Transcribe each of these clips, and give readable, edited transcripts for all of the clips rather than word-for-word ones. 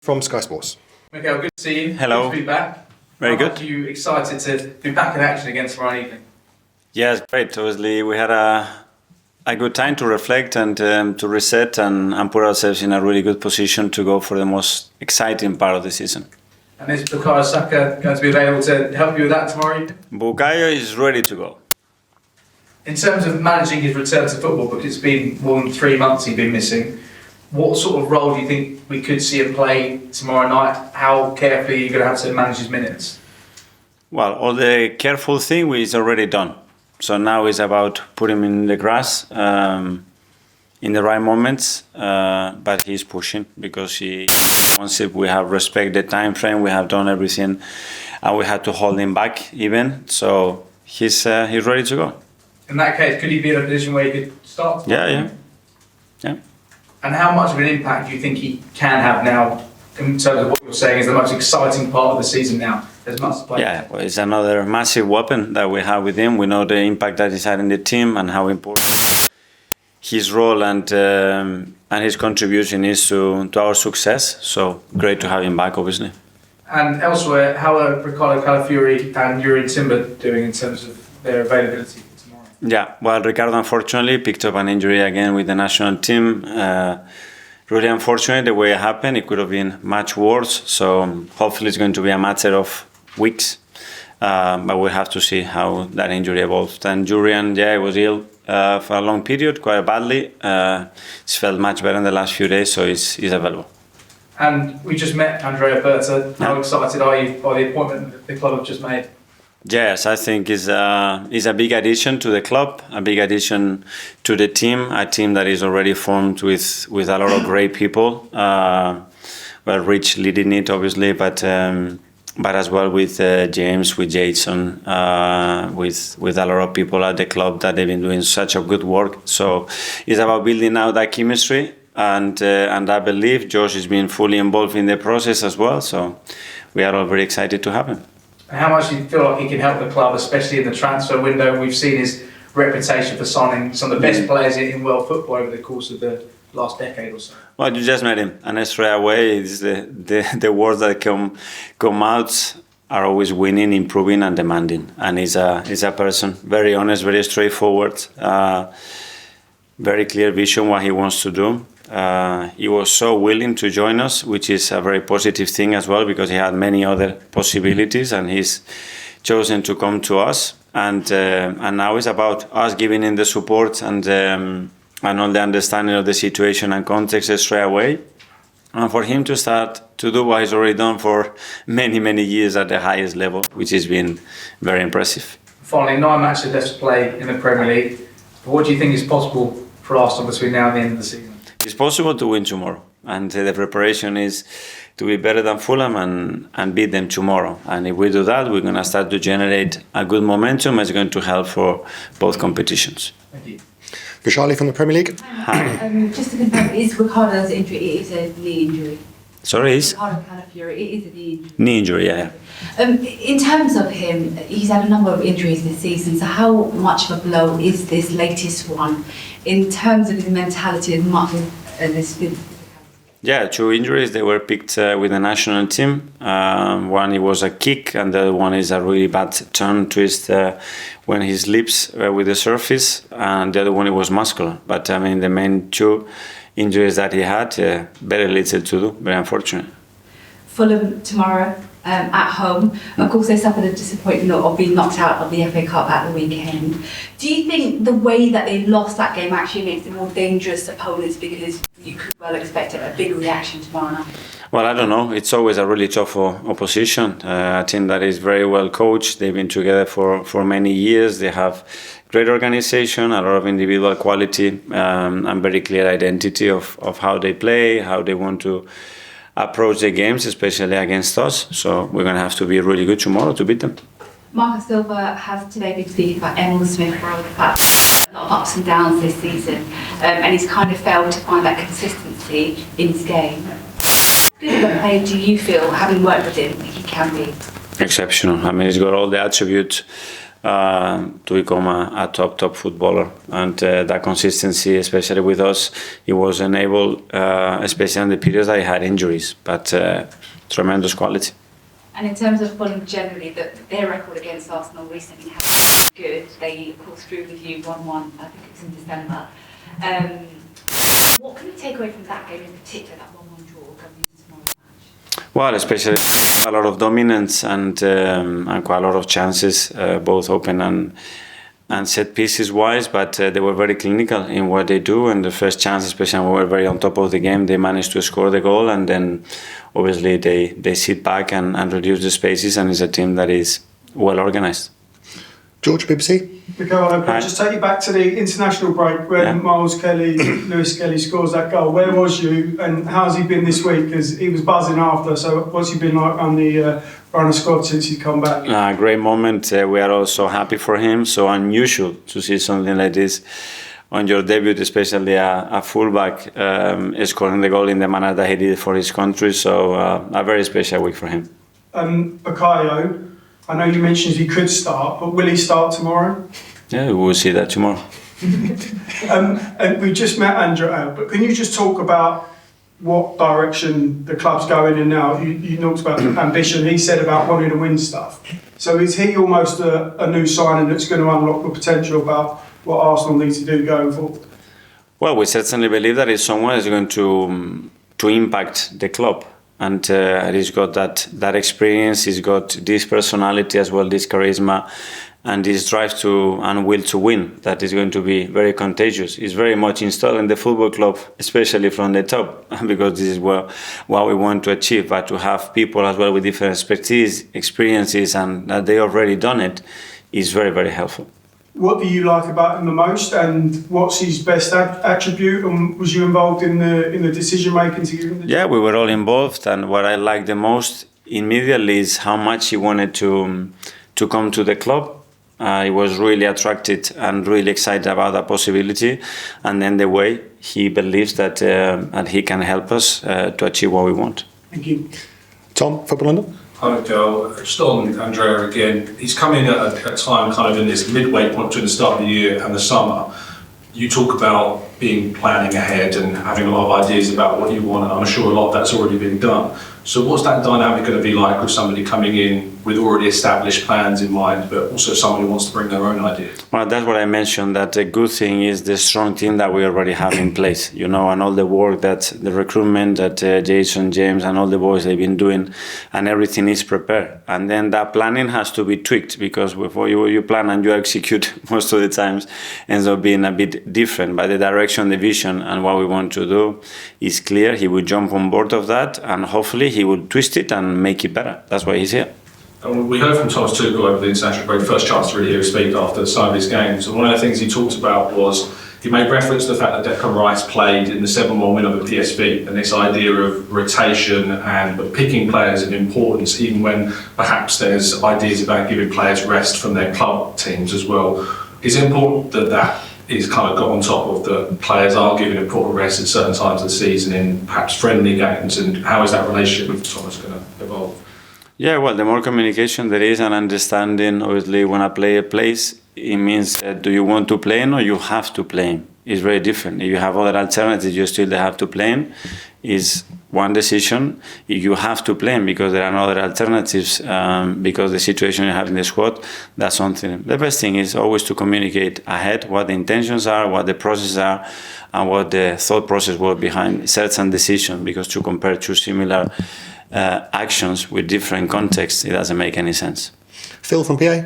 from Sky Sports. Mikel, good to see you. Hello. Good to be back. Very good. Are you excited to be back in action again tomorrow evening? Yes, great. Obviously, we had a good time to reflect and to reset and put ourselves in a really good position to go for the most exciting part of the season. And is Bukayo Saka going to be available to help you with that tomorrow evening? Bukayo is ready to go. In terms of managing his return to football, because it's been more than 3 months he's been missing, what sort of role do you think we could see him play tomorrow night? How carefully are you going to have to manage his minutes? Well, all the careful thing is already done. So now it's about putting him in the grass in the right moments, but he's pushing because once we have respect the time frame, we have done everything, and we had to hold him back even. So he's ready to go. In that case, could he be in a position where he could start? Yeah. And how much of an impact do you think he can have now, in terms of what you're saying is the most exciting part of the season now? There's much to play. Yeah, well, it's another massive weapon that we have with him. We know the impact that he's had in the team and how important his role and his contribution is to our success. So great to have him back, obviously. And elsewhere, how are Ricardo Calafiori and Yuri Timber doing in terms of their availability for tomorrow? Yeah, well, Ricardo unfortunately picked up an injury again with the national team. Really unfortunate the way it happened. It could have been much worse. So hopefully it's going to be a matter of weeks. But we'll have to see how that injury evolves. And Julian, he was ill for a long period, quite badly. He's felt much better in the last few days, so he's available. And we just met Andrea Berta. How excited are you by the appointment that the club have just made? Yes, I think it's a big addition to the club, a big addition to the team, a team that is already formed with a lot of great people. Well, Rich leading it, obviously, but as well with James, with Jason, with a lot of people at the club that they've been doing such a good work. So it's about building out that chemistry, and I believe Josh is being fully involved in the process as well. So we are all very excited to have him. How much do you feel like he can help the club, especially in the transfer window? We've seen his reputation for signing some of the best players in world football over the course of the last decade or so. Well, you just met him, and straight away, it's the words that come out are always winning, improving, and demanding. And he's a person very honest, very straightforward, very clear vision what he wants to do. He was so willing to join us, which is a very positive thing as well, because he had many other possibilities, and he's chosen to come to us. And now it's about us giving him the support and all the understanding of the situation and context straight away, and for him to start to do what he's already done for many, many years at the highest level, which has been very impressive. Finally, 9 matches left to play in the Premier League. What do you think is possible for Arsenal between now and the end of the season? It's possible to win tomorrow, and the preparation is to be better than Fulham and beat them tomorrow. And if we do that, we're going to start to generate a good momentum. It's going to help for both competitions. Thank you. Vishali from the Premier League. Hi. Just to confirm, is Ricardo's injury, it is a knee injury? Sorry, is? Ricardo Calafiori, it is a knee injury. Knee injury, yeah. In terms of him, he's had a number of injuries this season, so how much of a blow is this latest one in terms of his mentality as much as his physical? Yeah, 2 injuries. They were picked with the national team. One, it was a kick, and the other one is a really bad turn twist when he slips with the surface, and the other one, it was muscular. But I mean, the main 2 injuries that he had, very little to do, very unfortunate. Fulham tomorrow at home. Of course, they suffered a disappointment of being knocked out of the FA Cup at the weekend. Do you think the way that they lost that game actually makes them more dangerous opponents, because you could well expect a big reaction tomorrow night? Well, I don't know. It's always a really tough opposition. A team that is very well coached. They've been together for many years. They have great organization, a lot of individual quality, and very clear identity of how they play, how they want to approach the games, especially against us. So we're going to have to be really good tomorrow to beat them. Marcus Silva has today been speaking about Emil Smith Rowe, the fact a lot of ups and downs this season, and he's kind of failed to find that consistency in his game. Good of a player do you feel, having worked with him, he can be? Exceptional. I mean, he's got all the attributes to become a top footballer. And that consistency, especially with us, he was enabled, especially in the periods that he had injuries, but tremendous quality. And in terms of Fulham generally, their record against Arsenal recently has been good. They, of course, drew with you 1-1, I think it was in December. What can you take away from that game in particular, that 1-1 draw coming into tomorrow's match? Well, especially a lot of dominance and quite a lot of chances, both open and set pieces wise, but they were very clinical in what they do. And the first chance, especially when we were very on top of the game, they managed to score the goal, and then obviously they sit back and reduce the spaces, and it's a team that is well organized. George, BBC. Mikel, just take you back to the international break when Myles Skelly, Lewis Skelly scores that goal. Where was you, and how's he been this week? Because he was buzzing after. So what's he been like on the squad since he's come back? Great moment. We are also happy for him. So unusual to see something like this on your debut, especially a fullback scoring the goal in the manner that he did for his country. So a very special week for him. Bukayo, I know you mentioned he could start, but will he start tomorrow? Yeah, we will see that tomorrow. And we just met Andrea, but can you just talk about what direction the club's going in now? You talked about ambition, he said about wanting to win stuff. So is he almost a new signing that's going to unlock the potential about what Arsenal needs to do going forward? Well, we certainly believe that it's someone who's going to impact the club. And he's got that experience, he's got this personality as well, this charisma, and this drive and will to win that is going to be very contagious. He's very much installed in the football club, especially from the top, because this is what we want to achieve. But to have people as well with different expertise, experiences, and that they already done it, is very, very helpful. What do you like about him the most, and what's his best attribute? And was you involved in the decision making to give him the job? Yeah, we were all involved, and what I liked the most immediately is how much he wanted to come to the club. He was really attracted and really excited about that possibility, and then the way he believes that he can help us to achieve what we want. Thank you. Tom, Football London. Hi Mikel, just on Andrea again, he's come in at a time kind of in this midway point between the start of the year and the summer. You talk about planning ahead and having a lot of ideas about what you want, and I'm sure a lot of that's already been done. So what's that dynamic going to be like with somebody coming in with already established plans in mind, but also someone who wants to bring their own ideas? Well, that's what I mentioned, that the good thing is the strong team that we already have in place, and all the work that the recruitment that Jason, James and all the boys they've been doing, and everything is prepared. And then that planning has to be tweaked, because before you plan and you execute, most of the times ends up being a bit different. But the direction, the vision and what we want to do is clear. He will jump on board of that, and hopefully he will twist it and make it better. That's why he's here. And we heard from Thomas Tuchel over the international break, first chance to really hear him speak after some of his games. And one of the things he talked about was, he made reference to the fact that Declan Rice played in the 7-1 win over PSV, and this idea of rotation and picking players in importance, even when perhaps there's ideas about giving players rest from their club teams as well. Is it important that is kind of got on top of the players are given a proper rest at certain times of the season in perhaps friendly games, and how is that relationship with Thomas going to evolve? Yeah, well, the more communication there is and understanding, obviously, when a player plays, it means do you want to play him or you have to play him? It's very different. If you have other alternatives, you still have to play him. Is one decision. If you have to play him because there are no other alternatives, because the situation you have in the squad, that's something. The best thing is always to communicate ahead what the intentions are, what the processes are, and what the thought process was behind certain decisions, because to compare two similar actions with different contexts, it doesn't make any sense. Phil from PA.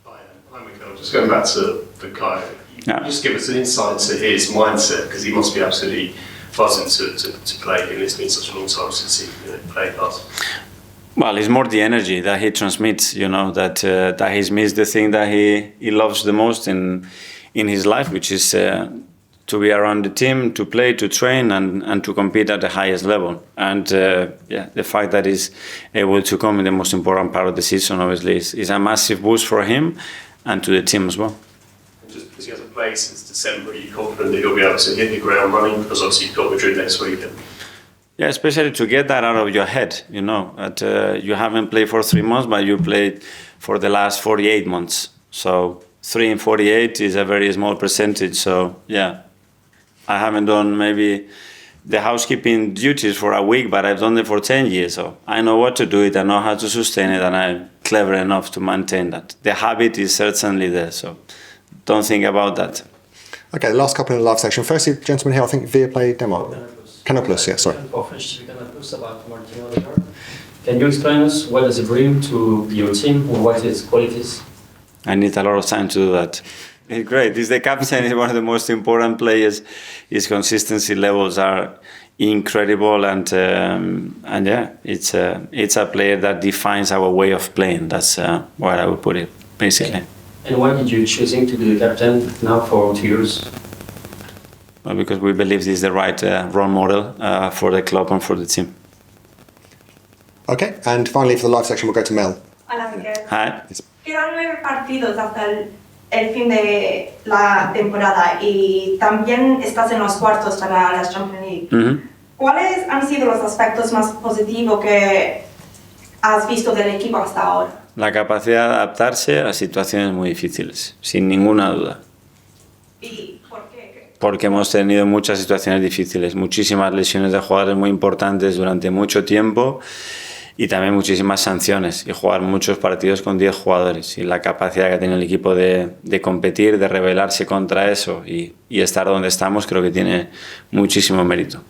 Hi Mikel, just going back to Bukayo. Just give us an insight into his mindset, because he must be absolutely buzzing to play him. It's been such a long time since he played us. Well, it's more the energy that he transmits, that he's missed the thing that he loves the most in his life, which is to be around the team, to play, to train, and to compete at the highest level. And the fact that he's able to come in the most important part of the season, obviously, is a massive boost for him and to the team as well. Just because he hasn't played since December, are you confident that he'll be able to hit the ground running? Because obviously you've got Madrid next week. Yeah, especially to get that out of your head, that you haven't played for 3 months, but you played for the last 48 months. So 3 in 48 is a very small percentage. So yeah, I haven't done maybe the housekeeping duties for a week, but I've done it for 10 years. So I know what to do it, I know how to sustain it, and I'm clever enough to maintain that. The habit is certainly there, so don't think about that. Okay, the last couple in the live section. Firstly, gentleman here, I think Via play Denmark. Canopoulos, yeah, sorry. About Martin Odegaard. Can you explain us what does it bring to your team or what its qualities? I need a lot of time to do that. He's great. He's the captain. He's one of the most important players. His consistency levels are incredible, and yeah, it's a player that defines our way of playing. That's where I would put it, basically. And why did you choosing to be the captain now for 2 years? Well, because we believe this is the right role model for the club and for the team. Okay, and finally for the live section, we'll go to Mel. Hola, Mikel. Hi. Quedan 9 partidos hasta el fin de la temporada y también estás en los cuartos para la Champions League. Mm-hmm. ¿Cuáles han sido los aspectos más positivos que has visto del equipo hasta ahora? La capacidad de adaptarse a situaciones muy difíciles, sin ninguna duda. ¿Y por qué? Porque hemos tenido muchas situaciones difíciles, muchísimas lesiones de jugadores muy importantes durante mucho tiempo y también muchísimas sanciones y jugar muchos partidos con 10 jugadores. Y la capacidad que ha tenido el equipo de competir, de rebelarse contra eso y estar donde estamos, creo que tiene muchísimo mérito.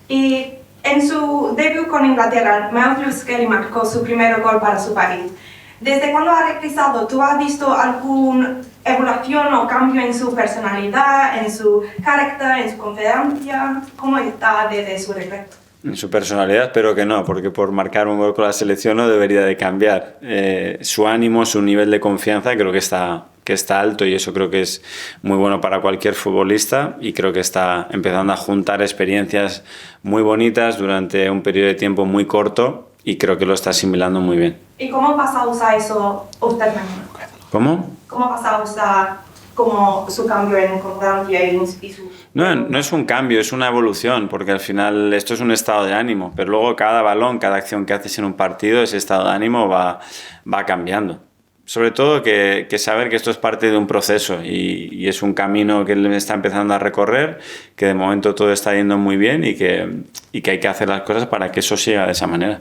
Y en su debut con Inglaterra, Myles Skelly marcó su primer gol para su país. ¿Desde cuando ha regresado, tú has visto alguna evolución o cambio en su personalidad, en su carácter, en su confianza? ¿Cómo está desde su regreso? En su personalidad espero que no, porque por marcar un gol con la selección no debería de cambiar. Su ánimo, su nivel de confianza creo que está alto y eso creo que es muy bueno para cualquier futbolista y creo que está empezando a juntar experiencias muy bonitas durante un periodo de tiempo muy corto y creo que lo está asimilando muy bien. ¿Y cómo vas a usar eso usted mismo? ¿Cómo? ¿Cómo vas a usar como su cambio en confianza y su... No es un cambio, es una evolución, porque al final esto es un estado de ánimo, pero luego cada balón, cada acción que haces en un partido, ese estado de ánimo va cambiando. Sobre todo que saber que esto es parte de un proceso y es un camino que él está empezando a recorrer, que de momento todo está yendo muy bien y que hay que hacer las cosas para que eso siga de esa manera.